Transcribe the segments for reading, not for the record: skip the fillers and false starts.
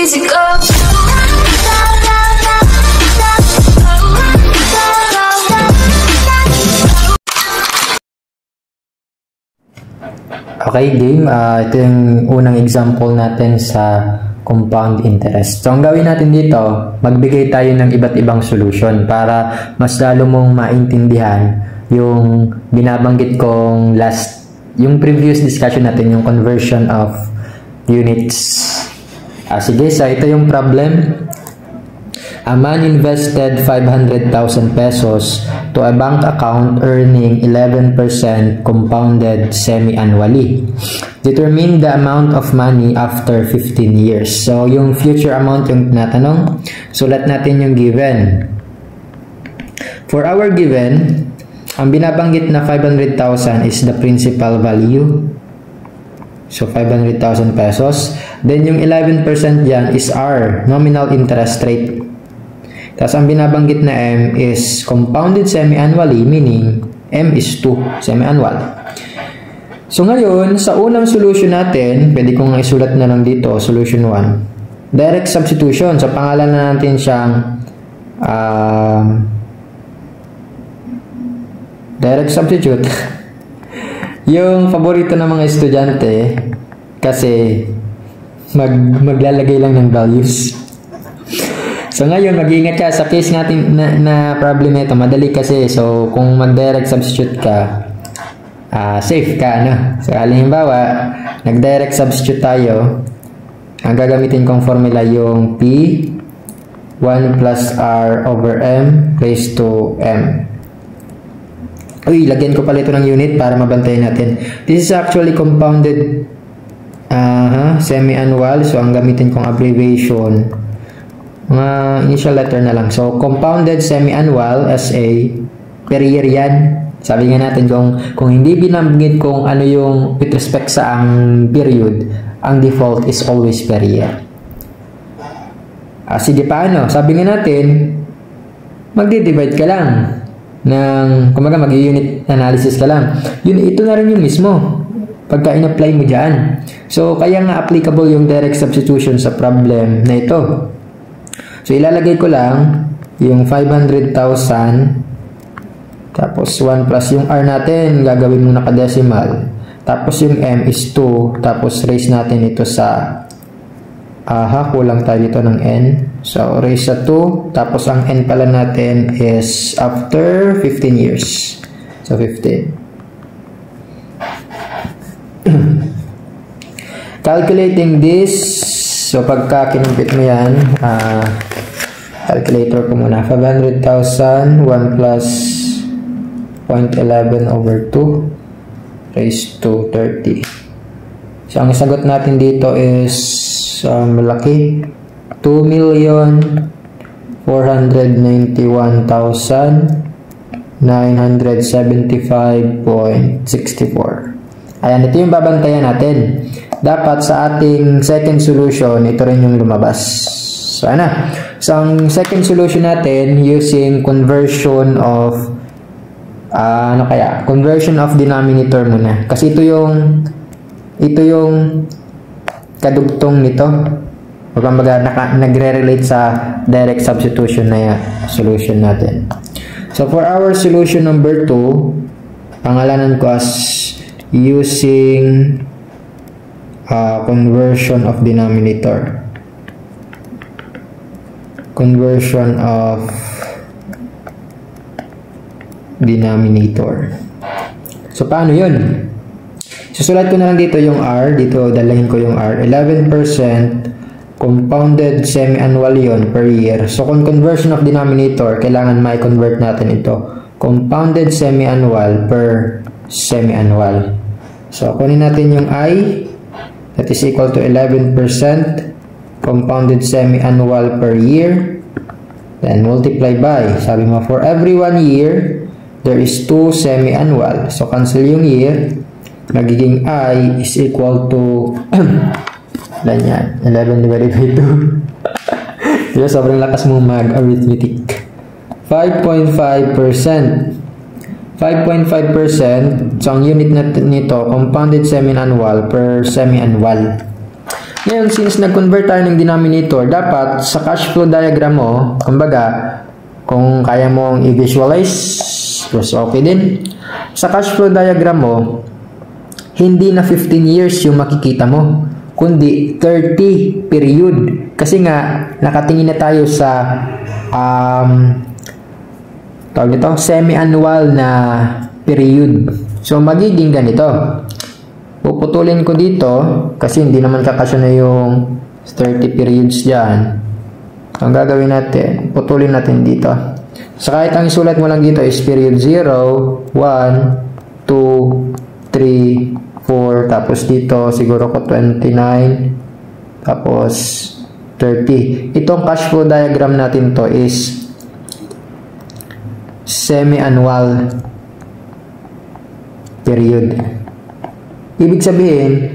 easy go. Okay, game. Ito yung unang example natin sa compound interest. So, ang gawin natin dito, magbigay tayo ng iba't ibang solution para mas lalo mong maintindihan yung binabanggit kong yung previous discussion natin, yung conversion of units. Sige, so ito yung problem. A man invested 500,000 pesos to a bank account earning 11% compounded semi-annually. Determine the amount of money after 15 years. So, yung future amount yung tinatanong. Sulat natin yung given. For our given, ang binabanggit na 500,000 is the principal value. So, 500,000 pesos. Then, yung 11% dyan is our nominal interest rate. Tapos, ang binabanggit na M is compounded semi-annually, meaning M is 2, semi-annual. So, ngayon, sa unang solution natin, pwede kong isulat na lang dito, solution 1. Direct substitution. So, pangalan na natin siyang direct substitute. Yung paborito ng mga estudyante, kasi maglalagay lang ng values. So, ngayon, mag-iingat ka sa case natin na problem ito. Madali kasi. So, kung mag-direct substitute ka, safe ka, ano? So, halimbawa, nag-direct substitute tayo. Ang gagamitin kong formula yung P 1 plus R over M raised to M. Uy, lagyan ko pala ito ng unit para mabantayan natin. This is actually compounded semi-annual. So, ang gamitin kong abbreviation, mga initial letter na lang. So, compounded semi-annual SA, per year yan. Sabi nga natin, kung hindi binanggit kung ano yung with respect sa ang period, ang default is always per year. Sige, paano? Sabi nga natin, magdi-divide ka lang ng, kumaga mag-unit analysis ka lang. Ito na rin yung mismo pagka in-apply mo dyan. So, kaya nga applicable yung direct substitution sa problem na ito. So, ilalagay ko lang yung 500,000 tapos 1 plus yung R natin, gagawin mo nakadecimal. Tapos yung M is 2, tapos raise natin ito sa kulang tayo dito ng N. So, raise sa 2, tapos ang N pala natin is after 15 years. So, 15. Calculating this, so pagka kinumpit mo yan, calculator ko muna, 500,000, 1 plus 0.11 over 2 raised to 30. So, ang sagot natin dito is malaki, 2,491,975.64. Ayan, ito yung babantayan natin. Dapat sa ating second solution, ito rin yung lumabas. So, ano? So, ang second solution natin using conversion of conversion of denominator muna. Kasi ito yung kadugtong nito. Kumbaga, nagre-relate sa direct substitution na solution natin. So, for our solution number 2, pangalanan ko as using conversion of denominator. Conversion of denominator. So, paano yun? Susulat ko na lang dito yung R. Dito, dalahin ko yung R. 11% compounded semi-annual yun per year. So, kung conversion of denominator, kailangan ma-convert natin ito. Compounded semi-annual per semi-annual. So, kunin natin yung I. That is equal to 11% compounded semi-annual per year. Then, multiply by. Sabi mo, for every 1 year, there is 2 semi-annual. So, cancel yung year. Magiging I is equal to yan, 11 divided by 2. Diba, sobrang lakas mong mag-arithmetic. 5.5%. 5.5%. So, ang unit nito, compounded semi-annual per semi-annual. Ngayon, since nag-convert tayo ng denominator, dapat sa cash flow diagram mo, kumbaga, kung kaya mong i-visualize, okay din. Sa cash flow diagram mo, hindi na 15 years yung makikita mo, kundi 30 period. Kasi nga, nakatingin na tayo sa semi-annual na period. So, magiging ganito. Puputulin ko dito kasi hindi naman kakasya na yung 30 periods dyan. Ang gagawin natin, putulin natin dito. So, kahit ang isulat mo lang dito is period 0, 1, 2, 3, 4, tapos dito siguro ko 29, tapos 30. Itong cash flow diagram natin to is semi-annual period. Ibig sabihin,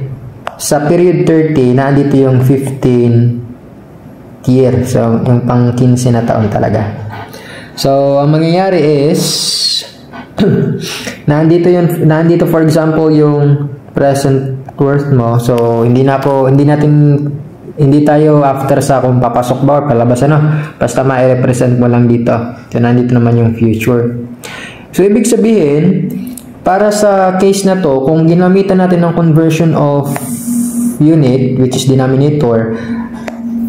sa period 30, nandito yung 15 year. So, yung pang 15 na taon talaga. So, ang mangyayari is, nandito for example yung present worth mo. So, hindi tayo after sa kung papasok ba or palabas, basta ma-represent mo lang dito. So, nandito naman yung future. So, ibig sabihin, para sa case na to, kung ginamitan natin ng conversion of unit, which is denominator,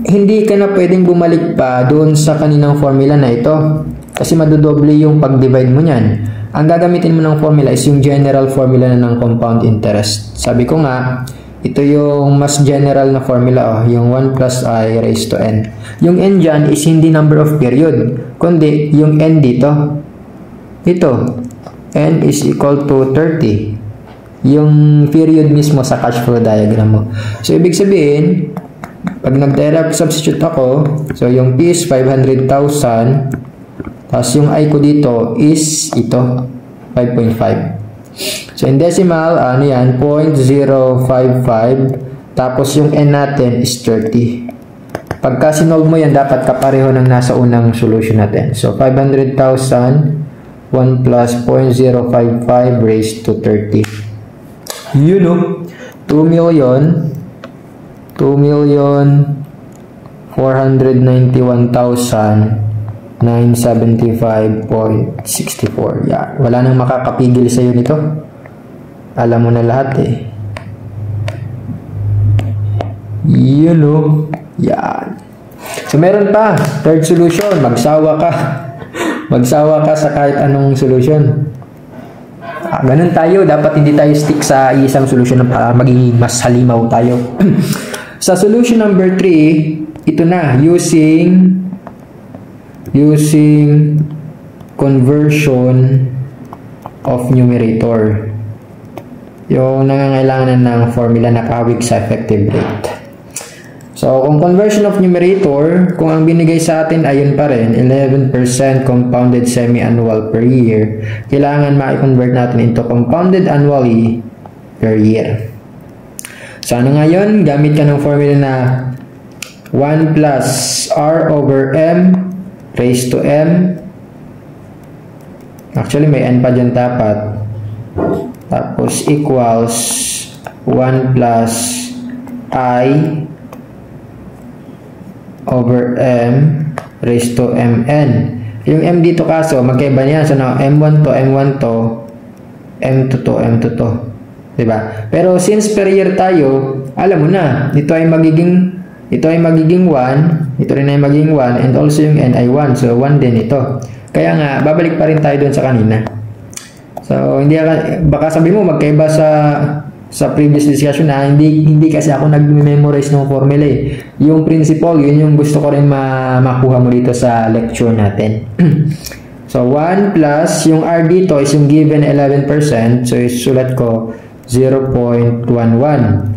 hindi ka na pwedeng bumalik pa doon sa kaninang formula na ito. Kasi madodoble yung pag-divide mo niyan. Ang gagamitin mo ng formula is yung general formula na ng compound interest. Sabi ko nga, ito yung mas general na formula, yung 1 plus I raised to n. Yung n dyan is hindi number of period, kundi yung n dito. Ito, n is equal to 30. Yung period mismo sa cash flow diagram mo. So, ibig sabihin, pag nag-direct substitute ako, so yung P is 500,000, tapos yung I ko dito is ito, 5.5. So, in decimal, ano yan, 0.055. Tapos, yung N natin is 30. Pagka sinolve mo yan, dapat kapareho ng nasa unang solution natin. So, 500,000, 1 plus 0.055 raised to 30. Yun o, 2,491,975.64. Yan. Wala nang makakapigil sa'yo nito. Alam mo na lahat eh. Yun o. Yan. So, meron pa. Third solution. Magsawa ka. Magsawa ka sa kahit anong solution. Ganun tayo. Dapat hindi tayo stick sa isang solution para maging mas halimaw tayo. Sa solution number 3, ito na. Using conversion of numerator. Yung nangangailangan ng formula na kahawig sa effective rate. So, kung conversion of numerator, kung ang binigay sa atin ay yun pa rin, 11% compounded semi-annual per year, kailangan ma-convert natin into compounded annually per year. So, ano nga yun? Gamit ka ng formula na 1 plus R over M raised to M. Actually, may N pa dyan dapat. Tapos, equals 1 plus I over M raised to Mn. Yung M dito kaso, magkaiba niya. So, now, M1 to, M1 to, M2 to, M2 to. Diba? Pero, since per year tayo, alam mo na, ito ay magiging 1, ito rin ay magiging 1, and also yung N ay 1. So, 1 din ito. Kaya nga, babalik pa rin tayo dun sa kanina. So, baka sabi mo, magkaiba sa previous discussion na hindi kasi ako nag-memorize ng formula eh. Yung principle, yun yung gusto ko rin makuha mo dito sa lecture natin. So, 1 plus, yung R dito is yung given 11%. So, isulat ko 0.11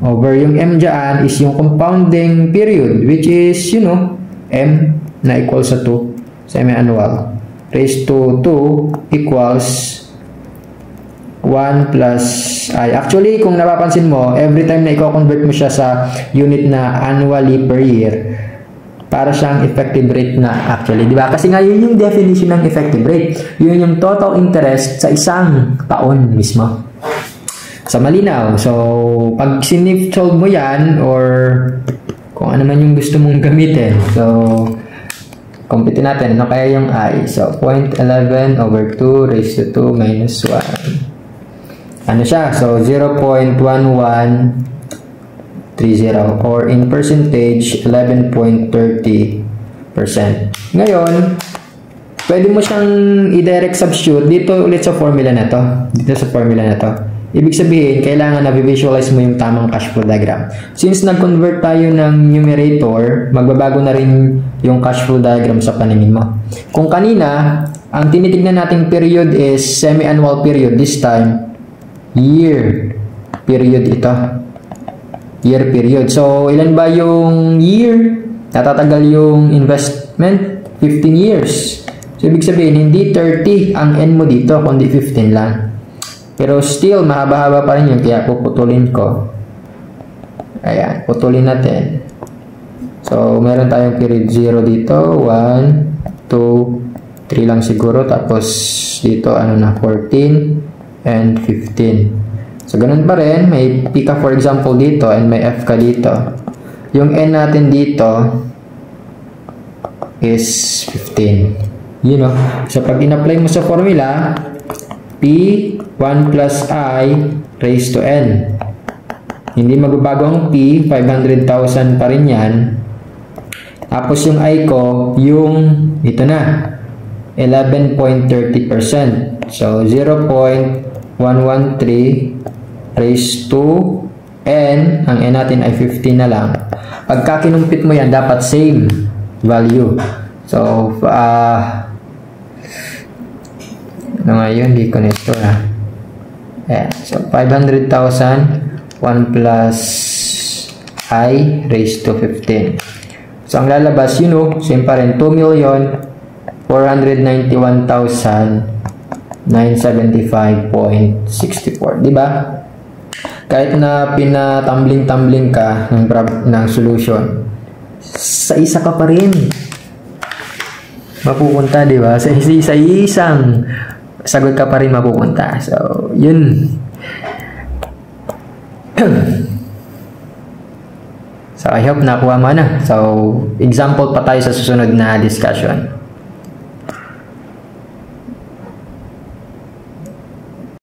over yung M dyan is yung compounding period, which is, M na equals sa 2, semi-annual, raised to 2 equals 1 plus I. Actually, kung napapansin mo, every time na i-convert mo siya sa unit na annually per year, para siyang effective rate na actually. Diba? Kasi nga yun yung definition ng effective rate. Yun yung total interest sa isang taon mismo. sa malinaw. So, pag solve mo yan, or kung ano man yung gusto mong gamitin, so, compute natin, ano kaya yung I? So, 0.11 over 2 raised to 2 minus 1. Ano siya? So, 0.1130, or in percentage, 11.30%. Ngayon, pwede mo siyang i-direct substitute dito ulit sa formula na to. Ibig sabihin, kailangan na visualize mo yung tamang cash flow diagram. Since nag-convert tayo ng numerator, magbabago na rin yung cash flow diagram sa paningin mo. Kung kanina, ang tinitignan nating period is semi-annual period. This time, year period ito. Year period. So, ilan ba yung year? Natatagal yung investment? 15 years. So, ibig sabihin, hindi 30 ang N mo dito, kundi 15 lang. Pero still, mahaba-haba pa rin yun, kaya puputulin ko. Ayan, putulin natin. So, meron tayong period 0 dito, 1, 2, 3 lang siguro, tapos dito, 14, and 15. So, ganun pa rin, may P ka for example dito, and may F ka dito. Yung N natin dito is 15. You know, so pag in-apply mo sa formula, P 1 plus I raised to N. Hindi magbabago ang P, 500,000 pa rin yan. Tapos yung I ko, yung ito na, 11.30%. So, 0.113 raised to N. Ang N natin ay 15 na lang. Pagka kinumpit mo yan, dapat same value. So, ano nga yun? Di ko na-store ha. Ayan. So, 500,000, 1 plus I raised to 15. So, ang lalabas, same pa rin, 2,491,975.64. Diba? Kahit na pinatumbling-tumbling ka ng solution, sa isa ka pa rin mapupunta, diba? Sa isang sagot ka pa rin mapupunta. So, yun. So, I hope nakuha mo na. So, example pa tayo sa susunod na discussion.